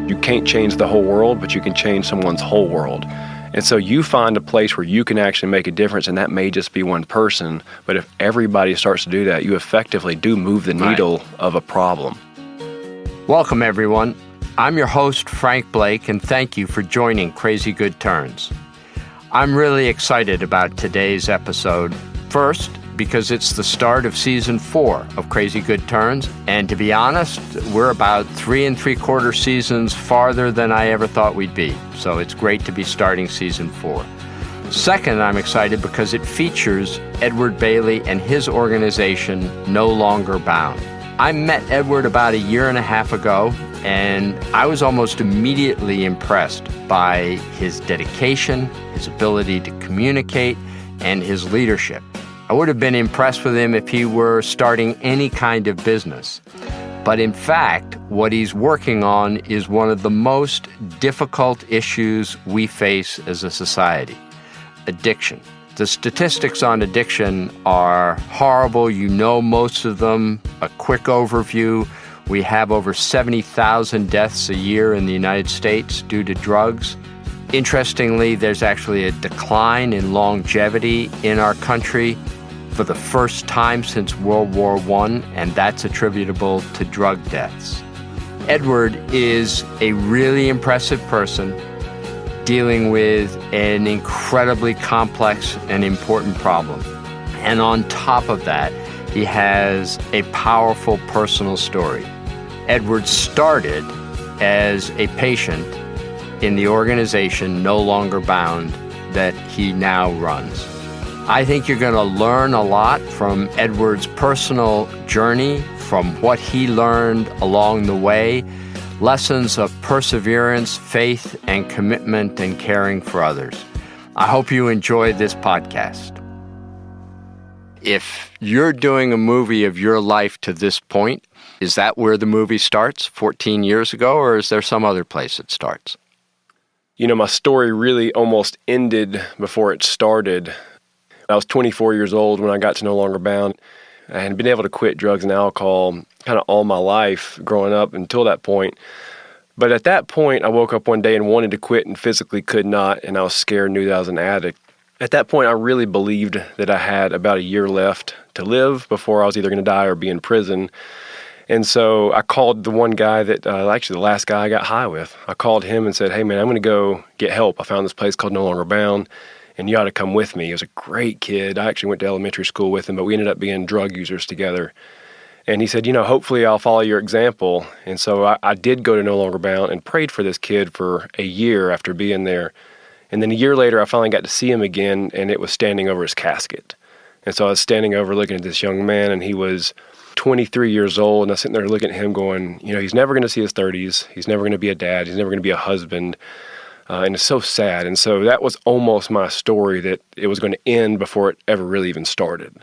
You can't change the whole world, but you can change someone's whole world. And so you find a place where you can actually make a difference, and that may just be one person. But if everybody starts to do that, you effectively do move the needle of a problem. Welcome, everyone. I'm your host, Frank Blake, and thank you for joining Crazy Good Turns. I'm really excited about today's episode. First, because it's the start of Season 4 of Crazy Good Turns, and to be honest, we're about 3 3/4 seasons farther than I ever thought we'd be, so it's great to be starting Season 4. Second, I'm excited because it features Edward Bailey and his organization, No Longer Bound. I met Edward about 1.5 years ago, and I was almost immediately impressed by his dedication, his ability to communicate, and his leadership. I would have been impressed with him if he were starting any kind of business. But in fact, what he's working on is one of the most difficult issues we face as a society: addiction. The statistics on addiction are horrible. You know most of them. A quick overview: we have over 70,000 deaths a year in the United States due to drugs. Interestingly, there's actually a decline in longevity in our country for the first time since World War I, and that's attributable to drug deaths. Edward is a really impressive person dealing with an incredibly complex and important problem. And on top of that, he has a powerful personal story. Edward started as a patient in the organization No Longer Bound that he now runs. I think you're going to learn a lot from Edward's personal journey, from what he learned along the way, lessons of perseverance, faith, and commitment and caring for others. I hope you enjoy this podcast. If you're doing a movie of your life to this point, is that where the movie starts 14 years ago, or is there some other place it starts? You know, my story really almost ended before it started. I was 24 years old when I got to No Longer Bound. I had been able to quit drugs and alcohol kind of all my life growing up until that point. But at that point, I woke up one day and wanted to quit and physically could not, and I was scared, knew that I was an addict. At that point, I really believed that I had about 1 year left to live before I was either going to die or be in prison. And so I called the one guy that, actually the last guy I got high with. I called him and said, "Hey man, I'm going to go get help. I found this place called No Longer Bound, and you ought to come with me." He was a great kid. I actually went to elementary school with him, but we ended up being drug users together. And he said, hopefully I'll follow your example. And so I did go to No Longer Bound and prayed for this kid for 1 year after being there. And then 1 year later, I finally got to see him again, and it was standing over his casket. And so I was standing over looking at this young man, and he was 23 years old, and I was sitting there looking at him going, he's never going to see his 30s. He's never going to be a dad. He's never going to be a husband. And it's so sad. And so that was almost my story, that it was going to end before it ever really even started.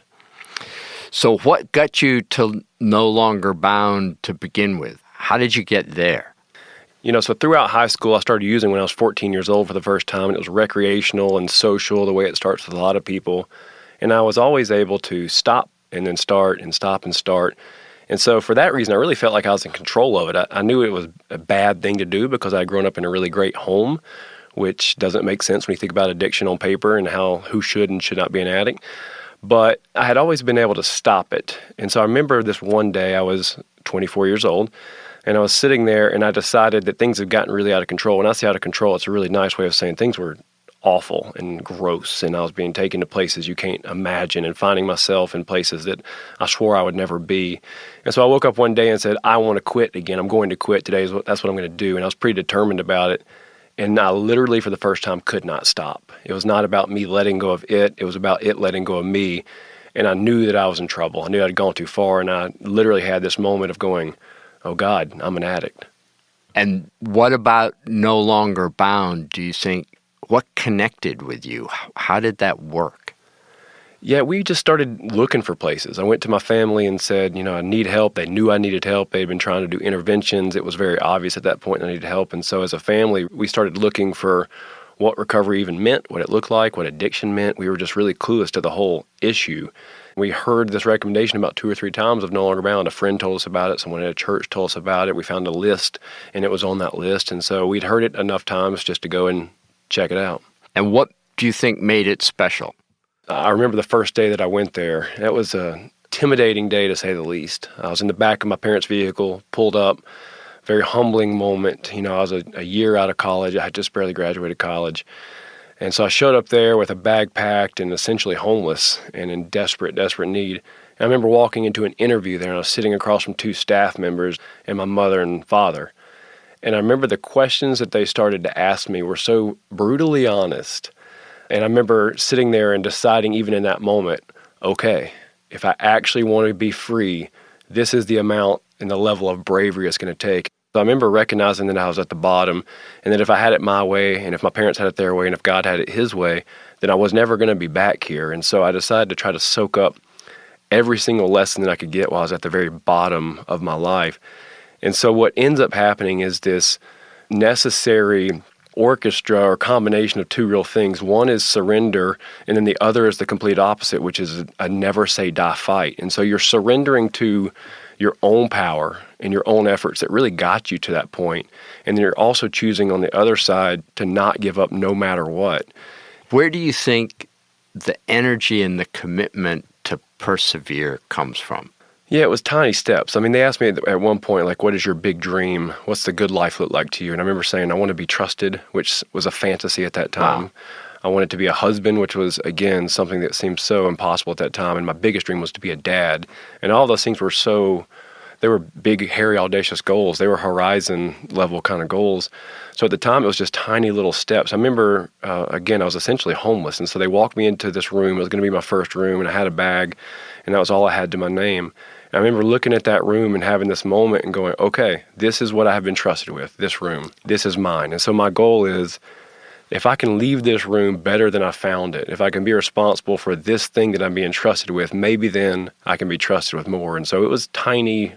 So what got you to No Longer Bound to begin with? How did you get there? So throughout high school, I started using when I was 14 years old for the first time, and it was recreational and social, the way it starts with a lot of people. And I was always able to stop and then start and stop and start. And so for that reason, I really felt like I was in control of it. I knew it was a bad thing to do because I had grown up in a really great home, which doesn't make sense when you think about addiction on paper and who should and should not be an addict. But I had always been able to stop it. And so I remember this one day, I was 24 years old, and I was sitting there, and I decided that things had gotten really out of control. When I say out of control, it's a really nice way of saying things were awful and gross, and I was being taken to places you can't imagine and finding myself in places that I swore I would never be. And so I woke up one day and said, I want to quit again. I'm going to quit today. That's what I'm going to do. And I was pretty determined about it. And I literally, for the first time, could not stop. It was not about me letting go of it. It was about it letting go of me. And I knew that I was in trouble. I knew I'd gone too far. And I literally had this moment of going, oh God, I'm an addict. And what about No Longer Bound, do you think? What connected with you? How did that work? Yeah, we just started looking for places. I went to my family and said, I need help. They knew I needed help. They'd been trying to do interventions. It was very obvious at that point I needed help. And so as a family, we started looking for what recovery even meant, what it looked like, what addiction meant. We were just really clueless to the whole issue. We heard this recommendation about 2 or 3 times of No Longer Bound. A friend told us about it. Someone at a church told us about it. We found a list, and it was on that list. And so we'd heard it enough times just to go and check it out. And what do you think made it special? I remember the first day that I went there. That was a intimidating day, to say the least. I was in the back of my parents' vehicle, pulled up. Very humbling moment. I was a year out of college. I had just barely graduated college. And so I showed up there with a bag packed and essentially homeless and in desperate need. And I remember walking into an interview there, and I was sitting across from 2 staff members and my mother and father. And I remember the questions that they started to ask me were so brutally honest. And I remember sitting there and deciding even in that moment, okay, if I actually want to be free, this is the amount and the level of bravery it's going to take. So I remember recognizing that I was at the bottom, and that if I had it my way, and if my parents had it their way, and if God had it his way, then I was never going to be back here. And so I decided to try to soak up every single lesson that I could get while I was at the very bottom of my life. And so what ends up happening is this necessary orchestra or combination of 2 real things. One is surrender, and then the other is the complete opposite, which is a never say die fight. And so you're surrendering to your own power and your own efforts that really got you to that point. And then you're also choosing on the other side to not give up no matter what. Where do you think the energy and the commitment to persevere comes from? Yeah, it was tiny steps. I mean, they asked me at one point, like, what is your big dream? What's the good life look like to you? And I remember saying, I want to be trusted, which was a fantasy at that time. Wow. I wanted to be a husband, which was, again, something that seemed so impossible at that time. And my biggest dream was to be a dad. And all those things were they were big, hairy, audacious goals. They were horizon-level kind of goals. So at the time, it was just tiny little steps. I remember, again, I was essentially homeless. And so they walked me into this room. It was going to be my first room, and I had a bag, and that was all I had to my name. And I remember looking at that room and having this moment and going, okay, this is what I have been trusted with, this room. This is mine. And so my goal is, if I can leave this room better than I found it, if I can be responsible for this thing that I'm being trusted with, maybe then I can be trusted with more. And so it was tiny,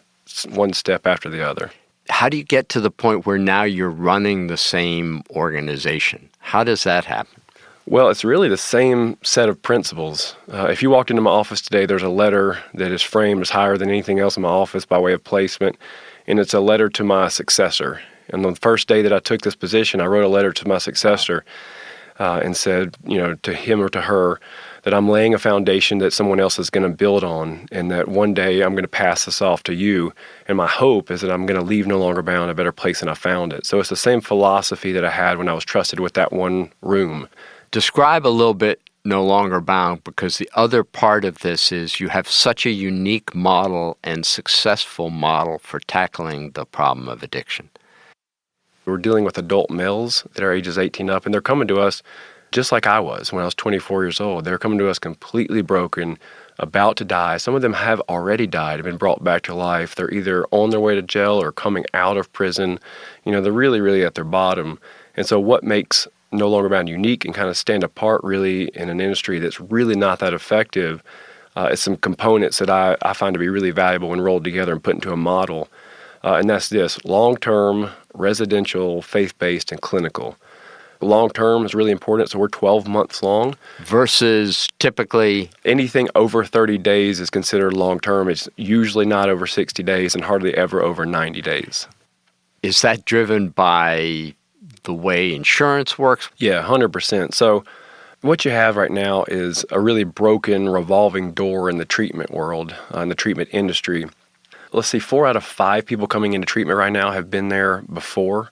one step after the other. How do you get to the point where now you're running the same organization? How does that happen? Well, it's really the same set of principles. If you walked into my office today, there's a letter that is framed as higher than anything else in my office by way of placement, and it's a letter to my successor. And on the first day that I took this position, I wrote a letter to my successor and said, to him or to her, that I'm laying a foundation that someone else is going to build on, and that one day I'm going to pass this off to you. And my hope is that I'm going to leave No Longer Bound a better place than I found it. So it's the same philosophy that I had when I was trusted with that one room. Describe a little bit No Longer Bound, because the other part of this is you have such a unique model and successful model for tackling the problem of addiction. We're dealing with adult males that are ages 18 up, and they're coming to us just like I was when I was 24 years old. They're coming to us completely broken, about to die. Some of them have already died, have been brought back to life. They're either on their way to jail or coming out of prison. They're really, really at their bottom. And so what makes No Longer Bound unique and kind of stand apart really in an industry that's really not that effective is some components that I find to be really valuable when rolled together and put into a model. And that's this: long-term, residential, faith-based, and clinical. Long-term is really important, so we're 12 months long. Versus typically? Anything over 30 days is considered long-term. It's usually not over 60 days and hardly ever over 90 days. Is that driven by the way insurance works? Yeah, 100%. So what you have right now is a really broken revolving door in the treatment world, in the treatment industry. Let's see, 4 out of 5 people coming into treatment right now have been there before.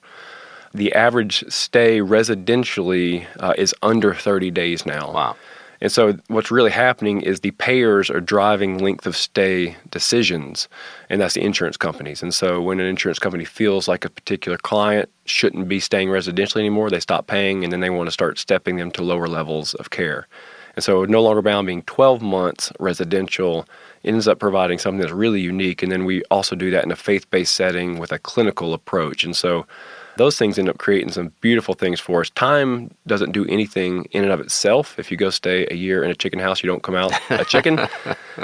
The average stay residentially is under 30 days now. Wow. And so what's really happening is the payers are driving length of stay decisions, and that's the insurance companies. And so when an insurance company feels like a particular client shouldn't be staying residentially anymore, they stop paying, and then they want to start stepping them to lower levels of care. And so No Longer Bound being 12 months residential ends up providing something that's really unique. And then we also do that in a faith-based setting with a clinical approach. And so those things end up creating some beautiful things for us. Time doesn't do anything in and of itself. If you go stay a year in a chicken house, you don't come out a chicken.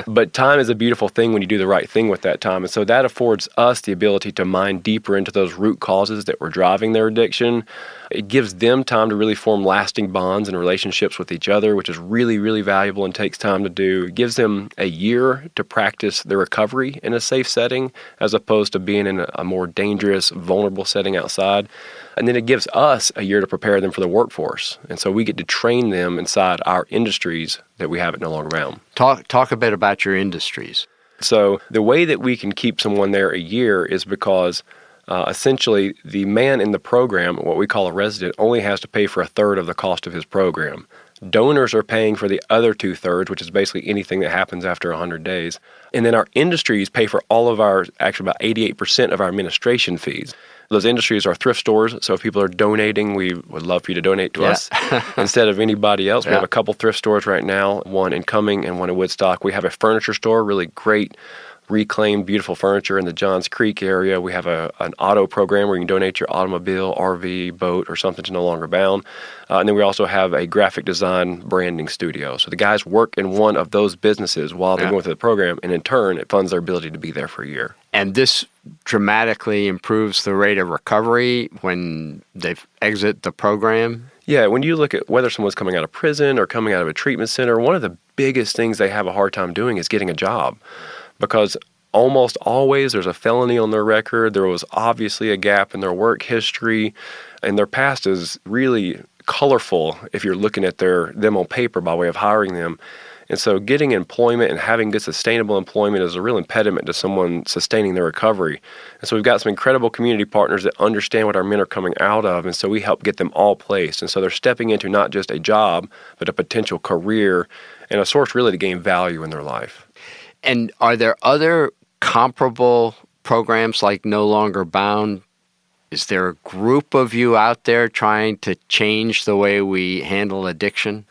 But time is a beautiful thing when you do the right thing with that time. And so that affords us the ability to mine deeper into those root causes that were driving their addiction. It gives them time to really form lasting bonds and relationships with each other, which is really, really valuable and takes time to do. It gives them a year to practice their recovery in a safe setting as opposed to being in a more dangerous, vulnerable setting outside. And then it gives us a year to prepare them for the workforce. And so we get to train them inside our industries that we have at No Longer Bound. Talk a bit about your industries. So the way that we can keep someone there a year is because essentially the man in the program, what we call a resident, only has to pay for a third of the cost of his program. Donors are paying for the other 2/3, which is basically anything that happens after 100 days. And then our industries pay for all of our, actually about 88% of our administration fees. Those industries are thrift stores, so if people are donating, we would love for you to donate to us instead of anybody else. We have a couple thrift stores right now, one in Cumming and one in Woodstock. We have a furniture store, really great reclaimed, beautiful furniture in the Johns Creek area. We have an auto program where you can donate your automobile, RV, boat, or something to No Longer Bound. And then we also have a graphic design branding studio. So the guys work in one of those businesses while they're going through the program, and in turn, it funds their ability to be there for a year. And this dramatically improves the rate of recovery when they exit the program? Yeah, when you look at whether someone's coming out of prison or coming out of a treatment center, one of the biggest things they have a hard time doing is getting a job. Because almost always there's a felony on their record. There was obviously a gap in their work history, and their past is really colorful if you're looking at them on paper by way of hiring them. And so getting employment and having good sustainable employment is a real impediment to someone sustaining their recovery. And so we've got some incredible community partners that understand what our men are coming out of, and so we help get them all placed. And so they're stepping into not just a job, but a potential career and a source really to gain value in their life. And are there other comparable programs like No Longer Bound? Is there a group of you out there trying to change the way we handle addiction?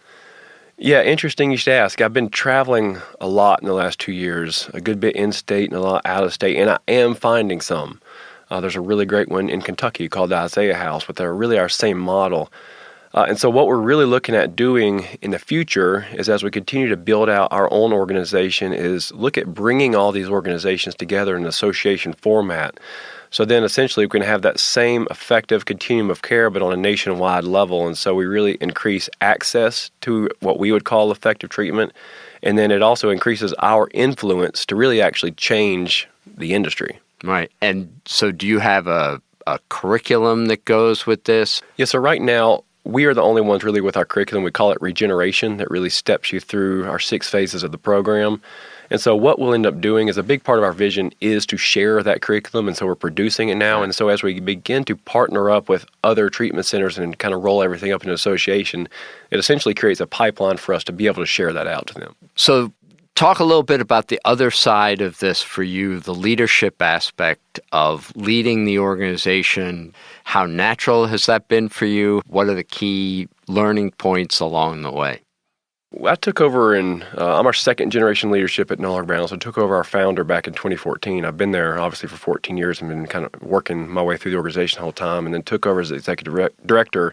Yeah, interesting you should ask. I've been traveling a lot in the last 2 years, a good bit in-state and a lot out-of-state, and I am finding some. There's a really great one in Kentucky called the Isaiah House, but they're really our same model. And so what we're really looking at doing in the future is, as we continue to build out our own organization, is look at bringing all these organizations together in an association format. So then essentially we can have that same effective continuum of care, but on a nationwide level. And so we really increase access to what we would call effective treatment. And then it also increases our influence to really actually change the industry. Right. And so do you have a curriculum that goes with this? Yeah, so right now, we are the only ones really with our curriculum. We call it Regeneration, that really steps you through our 6 phases of the program. And so what we'll end up doing is a big part of our vision is to share that curriculum, and so we're producing it now. And so as we begin to partner up with other treatment centers and kind of roll everything up in an association, it essentially creates a pipeline for us to be able to share that out to them. So talk a little bit about the other side of this for you, the leadership aspect of leading the organization. How natural has that been for you? What are the key learning points along the way? I took over I'm our second generation leadership at No Longer Bound, so I took over our founder back in 2014. I've been there obviously for 14 years and been kind of working my way through the organization the whole time, and then took over as executive director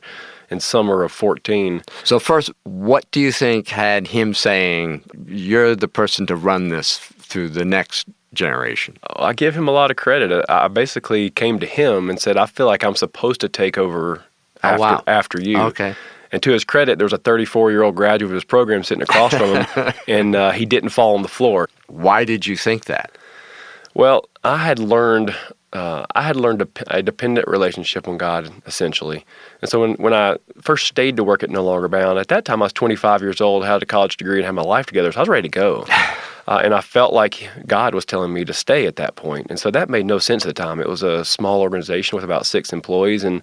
in summer of 14. So first, what do you think had him saying, you're the person to run this through the next generation? I give him a lot of credit. I basically came to him and said, I feel like I'm supposed to take over after you. Okay. And to his credit, there was a 34-year-old graduate of his program sitting across from him, and he didn't fall on the floor. Why did you think that? Well, I had learned a dependent relationship on God, essentially. And so when I first stayed to work at No Longer Bound, at that time I was 25 years old, had a college degree, and had my life together, so I was ready to go. And I felt like God was telling me to stay at that point. And so that made no sense at the time. It was a small organization with about 6 employees, and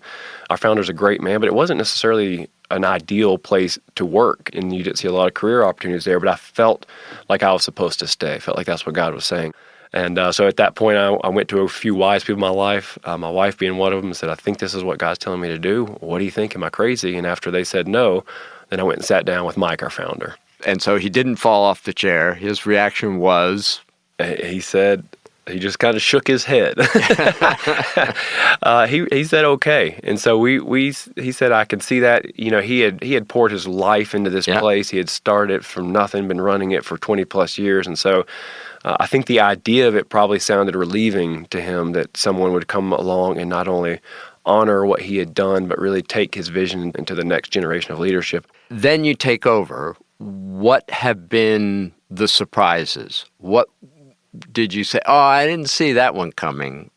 our founder's a great man, but it wasn't necessarily an ideal place to work, and you didn't see a lot of career opportunities there, but I felt like I was supposed to stay. I felt like that's what God was saying. And so at that point, I went to a few wise people in my life, my wife being one of them, and said, I think this is what God's telling me to do. What do you think? Am I crazy? And after they said no, then I went and sat down with Mike, our founder. And so he didn't fall off the chair. His reaction was? He said, He just kind of shook his head. He said okay, and so he said I could see that. You know, he had poured his life into this place. He had started from nothing, been running it for 20 plus years, and so I think the idea of it probably sounded relieving to him that someone would come along and not only honor what he had done, but really take his vision into the next generation of leadership. Then you take over. What have been the surprises? What did you say, oh, I didn't see that one coming?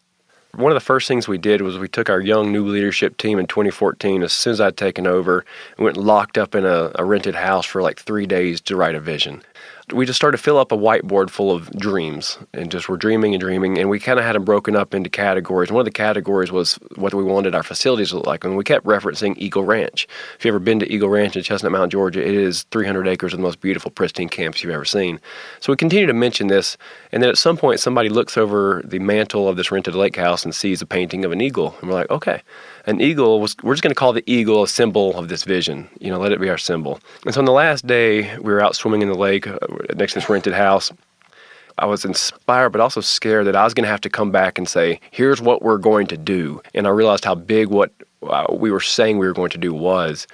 One of the first things we did was we took our young new leadership team in 2014, as soon as I'd taken over, and went and locked up in a rented house for like 3 days to write a vision. We just started to fill up a whiteboard full of dreams, and just were dreaming, and we kind of had them broken up into categories. One of the categories was what we wanted our facilities to look like, and we kept referencing Eagle Ranch. If you've ever been to Eagle Ranch in Chestnut Mountain, Georgia, it is 300 acres of the most beautiful, pristine campus you've ever seen. So we continue to mention this, and then at some point somebody looks over the mantle of this rented lake house and sees a painting of an eagle, and we're like, okay. An eagle, we're just going to call the eagle a symbol of this vision. You know, let it be our symbol. And so on the last day, we were out swimming in the lake next to this rented house. I was inspired, but also scared that I was going to have to come back and say, here's what we're going to do. And I realized how big what we were saying we were going to do was.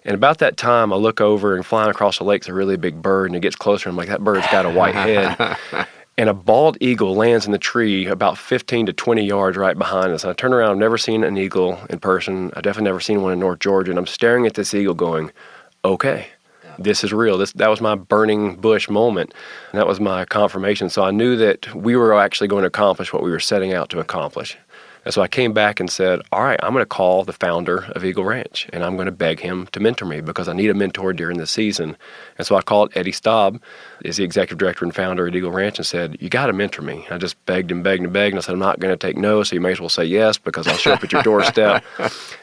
And about that time, I look over, and flying across the lake's a really big bird, and it gets closer, and I'm like, that bird's got a white head. And a bald eagle lands in the tree about 15 to 20 yards right behind us. And I turn around, I've never seen an eagle in person. I've definitely never seen one in North Georgia. And I'm staring at this eagle going, okay, this is real. That was my burning bush moment. And that was my confirmation. So I knew that we were actually going to accomplish what we were setting out to accomplish. And so I came back and said, all right, I'm going to call the founder of Eagle Ranch, and I'm going to beg him to mentor me because I need a mentor during the season. And so I called Eddie Staub, is the executive director and founder at Eagle Ranch, and said, you got to mentor me. I just begged and begged and begged, and I said, I'm not going to take no, so you may as well say yes because I'll show up at your doorstep.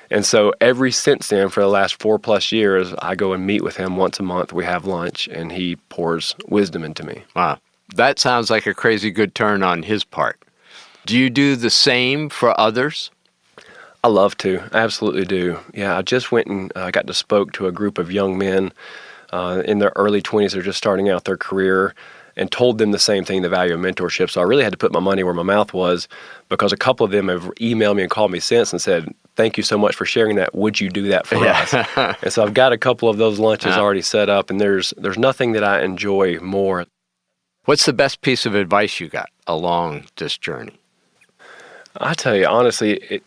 And so ever since then, for the last 4+ years, I go and meet with him once a month. We have lunch, and he pours wisdom into me. Wow. That sounds like a crazy good turn on his part. Do you do the same for others? I love to. I absolutely do. Yeah, I just went and got to spoke to a group of young men in their early 20s. They're just starting out their career, and told them the same thing, the value of mentorship. So I really had to put my money where my mouth was, because a couple of them have emailed me and called me since and said, thank you so much for sharing that. Would you do that for us? And so I've got a couple of those lunches already set up, and there's nothing that I enjoy more. What's the best piece of advice you got along this journey? I tell you, honestly,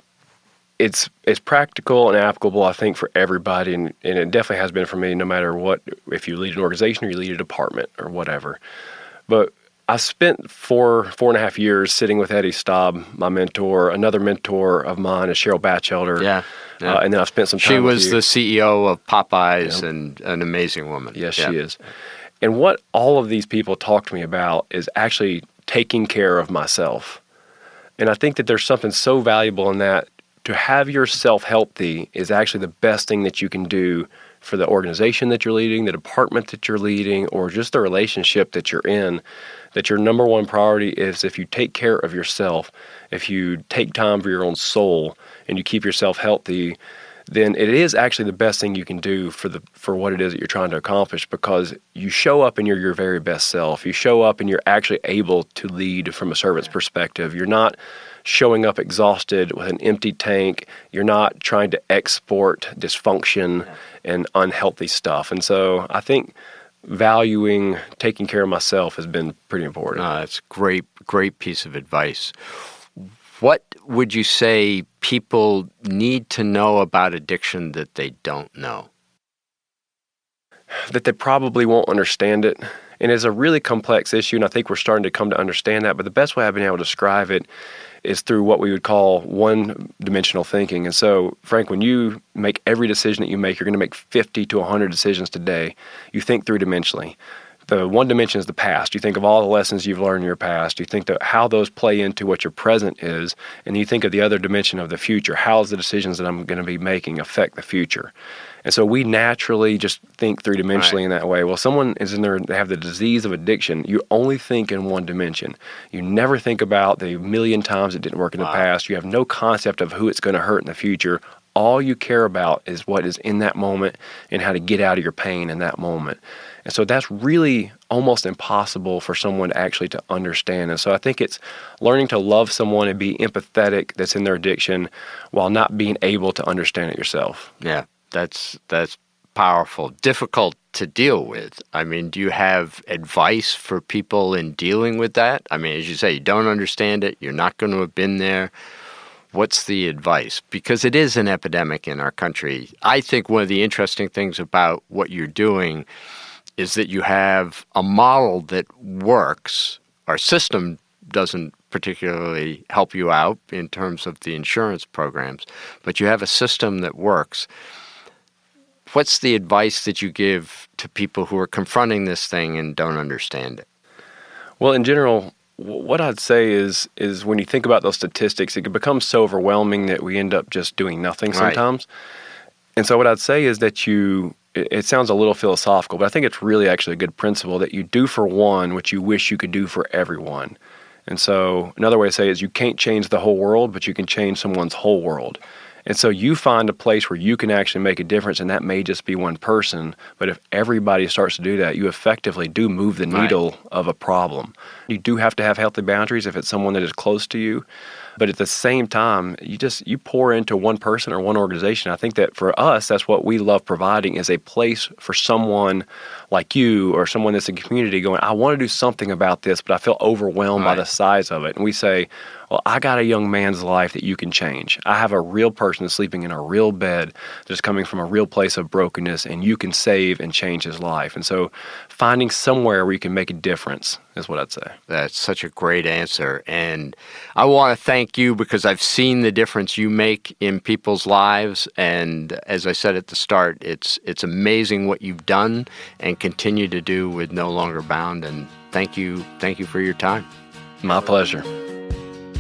it's practical and applicable, I think, for everybody, and it definitely has been for me, no matter what, if you lead an organization or you lead a department or whatever. But I spent 4.5 years sitting with Eddie Staub, my mentor. Another mentor of mine is Cheryl Batchelder. Yeah. And then I've spent some time She with was you. the CEO of Popeyes and an amazing woman. Yes, she is. And what all of these people talk to me about is actually taking care of myself. And I think that there's something so valuable in that. To have yourself healthy is actually the best thing that you can do for the organization that you're leading, the department that you're leading, or just the relationship that you're in. That your number one priority is, if you take care of yourself, if you take time for your own soul, and you keep yourself healthy, then it is actually the best thing you can do for what it is that you're trying to accomplish, because you show up and you're your very best self. You show up and you're actually able to lead from a servant's perspective. You're not showing up exhausted with an empty tank. You're not trying to export dysfunction and unhealthy stuff. And so I think valuing taking care of myself has been pretty important. That's a great piece of advice. What would you say people need to know about addiction that they don't know? That they probably won't understand it. And it's a really complex issue, and I think we're starting to come to understand that. But the best way I've been able to describe it is through what we would call one-dimensional thinking. And so, Frank, when you make every decision that you make, you're going to make 50 to 100 decisions today. You think three-dimensionally. The one dimension is the past. You think of all the lessons you've learned in your past. You think of how those play into what your present is, and you think of the other dimension of the future. How does the decisions that I'm going to be making affect the future? And so we naturally just think three-dimensionally in that way. Well, someone is in there, they have the disease of addiction. You only think in one dimension. You never think about the million times it didn't work in the past. You have no concept of who it's going to hurt in the future. all you care about is what is in that moment and how to get out of your pain in that moment. And so that's really almost impossible for someone actually to understand. And so I think it's learning to love someone and be empathetic that's in their addiction while not being able to understand it yourself. Yeah, that's powerful. Difficult to deal with. I mean, do you have advice for people in dealing with that? I mean, as you say, you don't understand it. You're not going to have been there. What's the advice? Because it is an epidemic in our country. I think one of the interesting things about what you're doing is that you have a model that works. Our system doesn't particularly help you out in terms of the insurance programs, but you have a system that works. What's the advice that you give to people who are confronting this thing and don't understand it? Well, in general, what I'd say is when you think about those statistics, it can become so overwhelming that we end up just doing nothing sometimes. Right. And so what I'd say is that it sounds a little philosophical, but I think it's really actually a good principle that you do for one what you wish you could do for everyone. And so another way to say it is you can't change the whole world, but you can change someone's whole world. And so you find a place where you can actually make a difference, and that may just be one person. But if everybody starts to do that, you effectively do move the needle of a problem. You do have to have healthy boundaries if it's someone that is close to you. But at the same time, you pour into one person or one organization. I think that for us, that's what we love providing is a place for someone like you or someone that's in the community going, I want to do something about this, but I feel overwhelmed by the size of it. And we say, well, I got a young man's life that you can change. I have a real person sleeping in a real bed that's coming from a real place of brokenness, and you can save and change his life. And so finding somewhere where you can make a difference is what I'd say. That's such a great answer. And I want to thank you because I've seen the difference you make in people's lives. And as I said at the start, it's amazing what you've done and continue to do with No Longer Bound. And thank you for your time. My pleasure.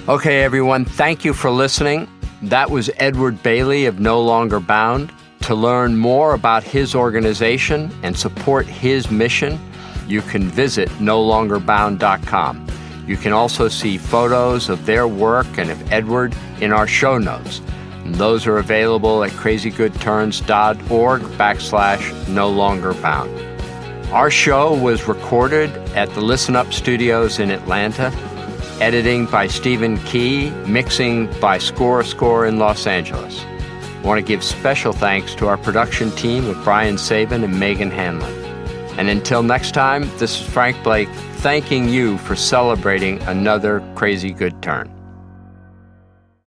Okay, everyone, thank you for listening. That was Edward Bailey of No Longer Bound. To learn more about his organization and support his mission, you can visit nolongerbound.com. You can also see photos of their work and of Edward in our show notes. And those are available at crazygoodturns.org/nolongerbound. Our show was recorded at the Listen Up Studios in Atlanta. Editing by Stephen Key, mixing by Score in Los Angeles. I want to give special thanks to our production team of Brian Sabin and Megan Hanlon. And until next time, this is Frank Blake thanking you for celebrating another crazy good turn.